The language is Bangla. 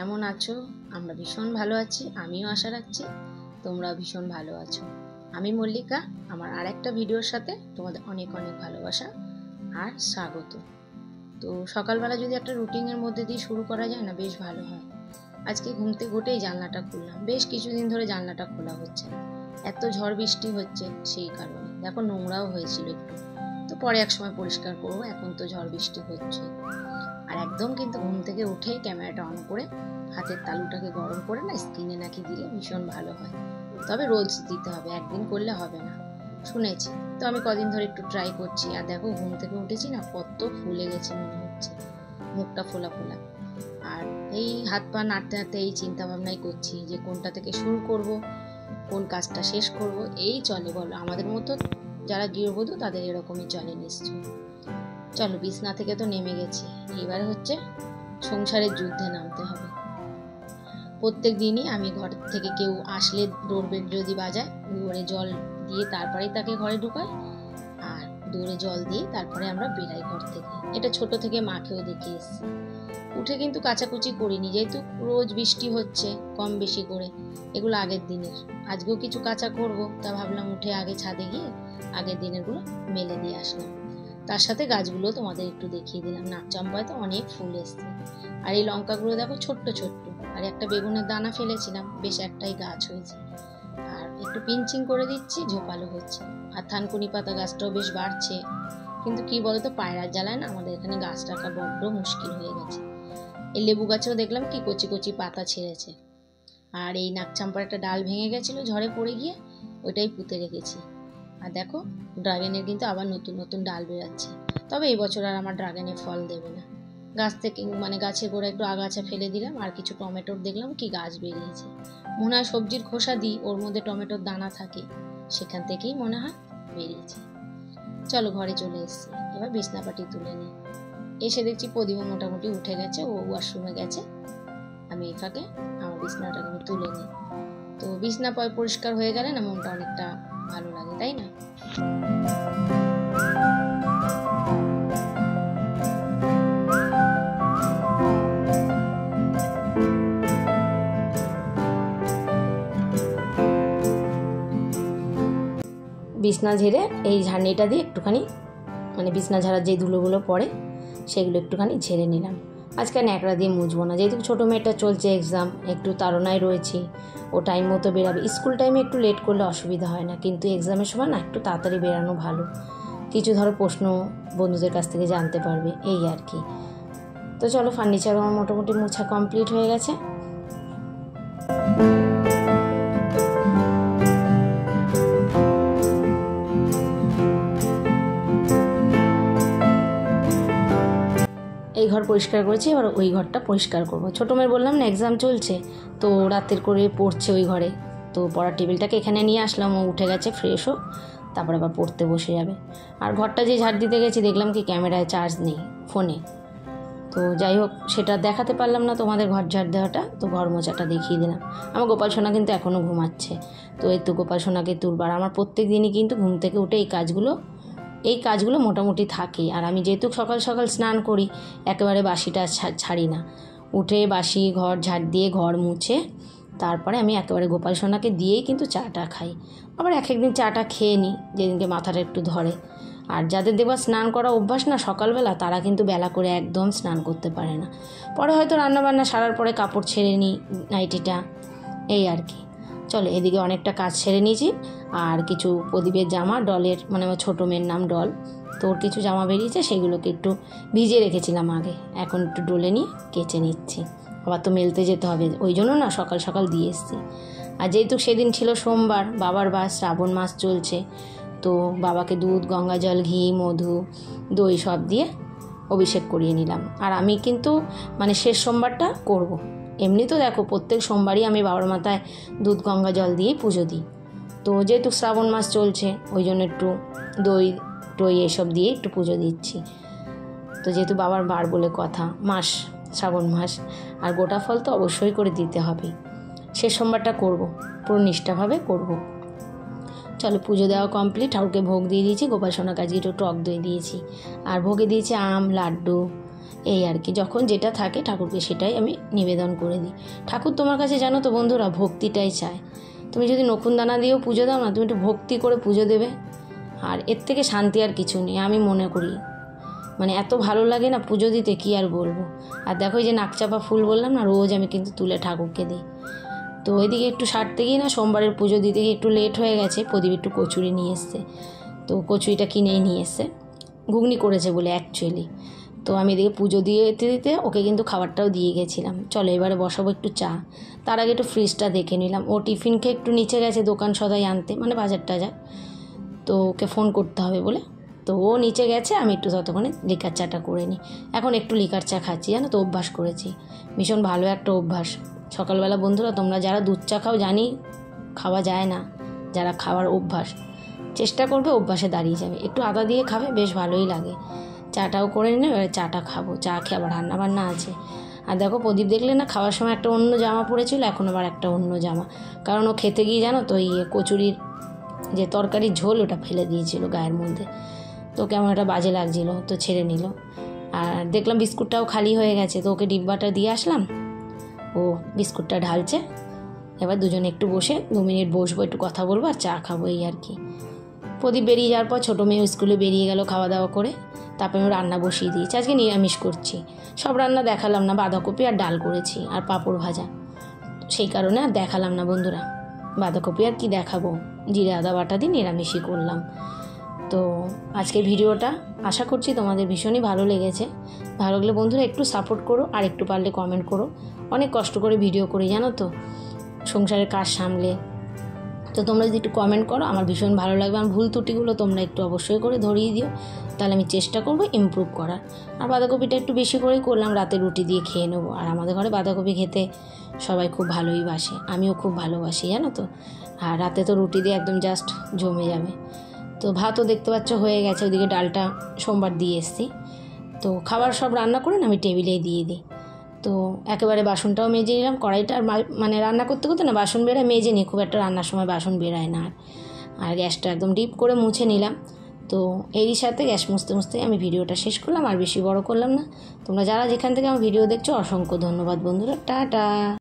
কেমন আছো? আমরা ভীষণ ভালো আছি। আমিও আশা রাখছি তোমরা ভীষণ ভালো আছো। আমি মল্লিকা, আমার আর একটা ভিডিওর সাথে তোমাদের অনেক অনেক ভালোবাসা আর স্বাগত। তো সকালবেলা যদি একটা রুটিনের মধ্যে দিয়ে শুরু করা যায় না, বেশ ভালো হয়। আজকে ঘুম থেকে উঠেই জানলাটা খুললাম। বেশ কিছুদিন ধরে জানলাটা খোলা হচ্ছে না, এত ঝড় বৃষ্টি হচ্ছে। সেই কারণে দেখো নোংরাও হয়েছিল একটু, তো পরে এক সময় পরিষ্কার করবো। এখন তো ঝড় বৃষ্টি হচ্ছে। আর একদম কিন্তু ঘুম থেকে উঠে ক্যামেরাটা অন করে হাতের তালুটাকে গরম করে না স্কিনে নাকি দিলে ভীষণ ভালো হয়। তবে রোজ দিতে হবে, একদিন করলে হবে না শুনেছি। তো আমি কদিন ধরে একটু ট্রাই করছি। আর দেখো ঘুম থেকে উঠেছি না, কত ফুলে গেছে মনে হচ্ছে, মুখটা ফোলা ফোলা। আর এই হাত পা নাড়তে নাড়তে এই চিন্তা ভাবনাই করছি যে কোনটা থেকে শুরু করব, কোন কাজটা শেষ করব। এই চলে বলো, আমাদের মতো যারা গৃহবধূ তাদের এরকমই চলে নিশ্চয়ই। চলো, বিছনা থেকে তো নেমে গেছি, এবার হচ্ছে সংসারের যুদ্ধে নামতে হবে। প্রত্যেক দিনই আমি ঘর থেকে কেউ আসলে ডোরবেল যদি বাজায়, দৌড়ে জল দিয়ে তারপরেই তাকে ঘরে ঢুকাই, আর দৌড়ে জল দিয়ে তারপরে আমরা বেরাই ঘর থেকে। এটা ছোট থেকে মাকেও দেখে এসেছি। উঠে কিন্তু কাচাকুচি করিনি, যেহেতু রোজ বৃষ্টি হচ্ছে কম বেশি করে, এগুলো আগের দিনের। আজকেও কিছু কাঁচা করব, তা ভাবলাম উঠে আগে ছাদে গিয়ে আগের দিনেরগুলো মেলে দিয়ে আসলাম। তার সাথে গাছগুলো তোমাদের একটু দেখিয়ে দিলাম। নাকচম্পায় তো অনেক ফুল এসছে। আর এই লঙ্কাগুলো দেখো ছোট্ট ছোট্ট। আর একটা বেগুনের দানা ফেলেছিলাম, বেশ একটাই গাছ হয়েছে। আর একটু পিঞ্চিং করে দিচ্ছি, ঝোপালো হচ্ছে। আর থানকুনি পাতা গাছটাও বেশ বাড়ছে। কিন্তু কি বলতো, পায়রার জ্বালায় না আমাদের এখানে গাছ রাখা বড্ড মুশকিল হয়ে গেছে। এই লেবু গাছেও দেখলাম কি কচি কচি পাতা ছেড়েছে। আর এই নাকচাম্পার একটা ডাল ভেঙে গেছিল ঝড়ে পড়ে গিয়ে, ওইটাই পুঁতে রেখেছি। আর দেখো ড্রাগনের কিন্তু আবার নতুন নতুন ডাল বেরাচ্ছে। তবে এই বছর আর আমার ড্রাগনে ফল দেবে না। গাছ থেকে গাছের গোড়া একটু আগাছা ফেলে দিলাম। আর কিছু টমেটোর দেখলাম কি গাছ বেরিয়েছে। মনে হয় সবজির খোসা দিই, ওর মধ্যে টমেটোর দানা থাকে, সেখান থেকেই মনে হয় বেরিয়েছে। চলো ঘরে চলে এসেছি, এবার বিছনাপাটি তুলে নিই। এসে দেখছি প্রদীপও মোটামুটি উঠে গেছে, ও ওয়াশরুমে গেছে। আমি এই ফাঁকে আমার বিছনাটাকে আমি তুলে নিই। তো বিছনা পরিষ্কার হয়ে গেলে না মনটা অনেকটা ভালো লাগে, তাই না? বিছনা ঝেড়ে এই ঝাড়নিটা দিয়ে একটুখানি বিছনা ঝাড়ার যে ধুলোগুলো পড়ে সেগুলো একটুখানি ঝেড়ে নিলাম। আজকে ন্যাকড়া দিয়ে মুছবো না, যেহেতু ছোটো মেয়েটা চলছে এক্সাম, একটু তাড়নায় রয়েছি। ও টাইম মতো বেরাবে। স্কুল টাইমে একটু লেট করলে অসুবিধা হয় না, কিন্তু এক্সামের সময় না একটু তাড়াতাড়ি বেরানো ভালো। কিছু ধরো প্রশ্ন বন্ধুদের কাছ থেকে জানতে পারবে, এই আর কি। তো চলো, ফার্নিচার আমার মোটামুটি মোছা কমপ্লিট হয়ে গেছে। এই ঘর পরিষ্কার করেছি, এবার ওই ঘরটা পরিষ্কার করব। ছোটো মেয়ের বললাম না এক্সাম চলছে, তো রাতের করে পড়ছে ওই ঘরে। তো পড়ার টেবিলটাকে এখানে নিয়ে আসলাম, ও উঠে গেছে, ফ্রেশ হোক, তারপর আবার পড়তে বসে যাবে। আর ঘরটা যে ঝাড় দিতে গেছি দেখলাম কি ক্যামেরায় চার্জ নেই ফোনে। তো যাই হোক, সেটা দেখাতে পারলাম না তোমাদের ঘর ঝাড় দেওয়াটা, তো ঘর মোছাটা দেখিয়ে দিলাম। আমার গোপাল সোনা কিন্তু এখনও ঘুমাচ্ছে, তো এই তো গোপাল সোনাকে তুলবার। আমার প্রত্যেক দিনই কিন্তু ঘুম থেকে উঠে এই কাজগুলো মোটামুটি থাকে। আর আমি যেহেতু সকাল সকাল স্নান করি, একেবারে বাসিটা ছাড়ি না। উঠে বাসি ঘর ঝাড় দিয়ে ঘর মুছে তারপরে আমি একেবারে গোপাল সোনাকে দিয়েই কিন্তু চাটা খাই। আবার এক একদিন চাটা খেয়ে নিই, যেদিনকে মাথাটা একটু ধরে। আর যাদের দেখবা স্নান করা অভ্যাস না সকালবেলা, তারা কিন্তু বেলা করে একদম স্নান করতে পারে না। পরে হয়তো রান্নাবান্না সারার পরে কাপড় ছেড়ে নিই, নাইটিটা, এই আর কি। চলো, এদিকে অনেকটা কাজ ছেড়ে নিয়েছি। আর কিছু প্রদীপের জামা, ডলের আমার ছোটো মেয়ের নাম ডল, তো ওর কিছু জামা বেরিয়েছে, সেগুলোকে একটু ভিজিয়ে রেখেছিলাম আগে, এখন একটু ডলে নিয়ে কেচে নিচ্ছি। আবার তো মেলতে যেতে হবে, ওই জন্য না সকাল সকাল দিয়ে এসেছি। আর যেহেতু সেদিন ছিল সোমবার, বাবার বাস, শ্রাবণ মাস চলছে, তো বাবাকে দুধ, গঙ্গা জল, ঘি, মধু, দই সব দিয়ে অভিষেক করিয়ে নিলাম। আর আমি কিন্তু শেষ সোমবারটা করব। এমনি তো দেখো প্রত্যেক সোমবারই আমি বাবার মাথায় দুধ, গঙ্গা জল দিয়েই পুজো দিই। তো যেহেতু শ্রাবণ মাস চলছে, ওই জন্য একটু দই টই এসব দিয়ে একটু পুজো দিচ্ছি। তো যেহেতু বাবার বার বলে কথা, মাস শ্রাবণ মাস, আর গোটা ফল তো অবশ্যই করে দিতে হবে। শেষ সোমবারটা করব, পুরো নিষ্ঠাভাবে করব। চলো, পুজো দেওয়া কমপ্লিট। ঠাকুরকে ভোগ দিয়ে দিয়েছি। গোপাল সোনার কাছে একটু টক দই দিয়েছি। আর ভোগে দিয়েছি আম, লাড্ডু, এই আর কি, যখন যেটা থাকে ঠাকুরকে সেটাই আমি নিবেদন করে দিই। ঠাকুর তোমার কাছে জানো তো বন্ধুরা ভক্তিটাই চায়। তুমি যদি নকুনদানা দিয়েও পুজো দাও না, তুমি একটু ভক্তি করে পুজো দেবে, আর এর থেকে শান্তি আর কিছু নেই আমি মনে করি। মানে এত ভালো লাগে না পুজো দিতে, কি আর বলবো। আর দেখো এই যে নাকচাপা ফুল বললাম না, রোজ আমি কিন্তু তুলে ঠাকুরকে দিই। তো ওইদিকে একটু সারতে গিয়ে না সোমবারের পুজো দিতে গিয়ে একটু লেট হয়ে গেছে। প্রদীপ একটু কচুরি নিয়ে এসছে, তো কচুরিটা কিনেই নিয়ে এসছে, ঘুগনি করেছে বলে অ্যাকচুয়ালি। তো আমি এদিকে পুজো দিয়ে দিতে দিতে ওকে কিন্তু খাবারটাও দিয়ে গেছিলাম। চলো এবারে বসাবো একটু চা। তার আগে একটু ফ্রিজটা দেখে নিলাম। ও টিফিন খেয়ে একটু নিচে গেছে দোকান সদাই আনতে, মানে বাজার টাজার, তো ওকে ফোন করতে হবে বলে। তো ও নিচে গেছে, আমি একটু ততক্ষণে লিকার চাটা করে নিই। এখন একটু লিকার চা খাচ্ছি, জানো তো, অভ্যাস করেছি, ভীষণ ভালো একটা অভ্যাস। সকালবেলা বন্ধুরা তোমরা যারা দুধ চা খাও, জানি খাওয়া যায় না, যারা খাওয়ার অভ্যাস, চেষ্টা করবে অভ্যাসে দাঁড়িয়ে যাবে। একটু আদা দিয়ে খাবে, বেশ ভালোই লাগে। চাটাও করে নিলে এবারে চাটা খাবো। চা খেয়ে আবার রান্নাবান্না আছে। আর দেখো প্রদীপ দেখলে না, খাওয়ার সময় একটা অন্য জামা পরেছিল, এখন আবার একটা অন্য জামা, কারণ ও খেতে গিয়ে জানো তো কচুরির যে তরকারির ঝোল ওটা ফেলে দিয়েছিল গায়ের মধ্যে, তো কেমন একটা বাজে লাগছিল, তো ছেড়ে নিল। আর দেখলাম বিস্কুটটাও খালি হয়ে গেছে, তো ওকে ডিব্বাটা দিয়ে আসলাম, ও বিস্কুটটা ঢালছে। এবার দুজনে একটু বসে 2 মিনিট বসবো, একটু কথা বলবো আর চা খাবো, এই আর কি। প্রদীপ বেরিয়ে যাওয়ার পর ছোটো মেয়ে স্কুলে বেরিয়ে গেল খাওয়া দাওয়া করে। তারপরে আমি রান্না বসিয়ে দিয়েছি। আজকে নিরামিষ করছি, সব রান্না দেখালাম না, বাঁধাকপি আর ডাল করেছি আর পাঁপড় ভাজা, সেই কারণে আর দেখালাম না বন্ধুরা। বাঁধাকপি আর কি দেখাবো, জিরে আদা বাটা দিয়ে নিরামিষই করলাম। তো আজকের ভিডিওটা আশা করছি তোমাদের ভীষণই ভালো লেগেছে। ভালো লাগলে বন্ধুরা একটু সাপোর্ট করো, আর একটু পারলে কমেন্ট করো। অনেক কষ্ট করে ভিডিও করি জানো তো, সংসারের কাজ সামলে। তো তোমরা যদি একটু কমেন্ট করো আমার ভীষণ ভালো লাগবে। আমার ভুল ত্রুটিগুলো তোমরা একটু অবশ্যই করে ধরিয়ে দিও, তাহলে আমি চেষ্টা করবো ইমপ্রুভ করার। আর বাঁধাকপিটা একটু বেশি করেই করলাম, রাতে রুটি দিয়ে খেয়ে নেবো। আর আমাদের ঘরে বাঁধাকপি খেতে সবাই খুব ভালোই বাসে, আমিও খুব ভালোবাসি জানো তো। আর রাতে তো রুটি দিয়ে একদম জাস্ট জমে যাবে। তো ভাতও দেখতে পাচ্ছ হয়ে গেছে, ওদিকে ডালটা সোমবার দিয়ে এসছি। তো খাবার সব রান্না করে না আমি টেবিলেই দিয়ে দিই। তো একেবারে বাসনটাও মেজে নিলাম, কড়াইটা মানে রান্না করতে করতে না বাসন বেরোয়, মেজে নিই, খুব একটা রান্নার সময় বাসন বেরোয় না। আর গ্যাসটা একদম ডিপ করে মুছে নিলাম। তো এরই সাথে গ্যাস মুছতে মুছতে আমি ভিডিওটা শেষ করলাম, আর বেশি বড় করলাম না। তোমরা যারা যেখান থেকে আমার ভিডিও দেখছো অসংখ্য ধন্যবাদ বন্ধুরা, টাটা।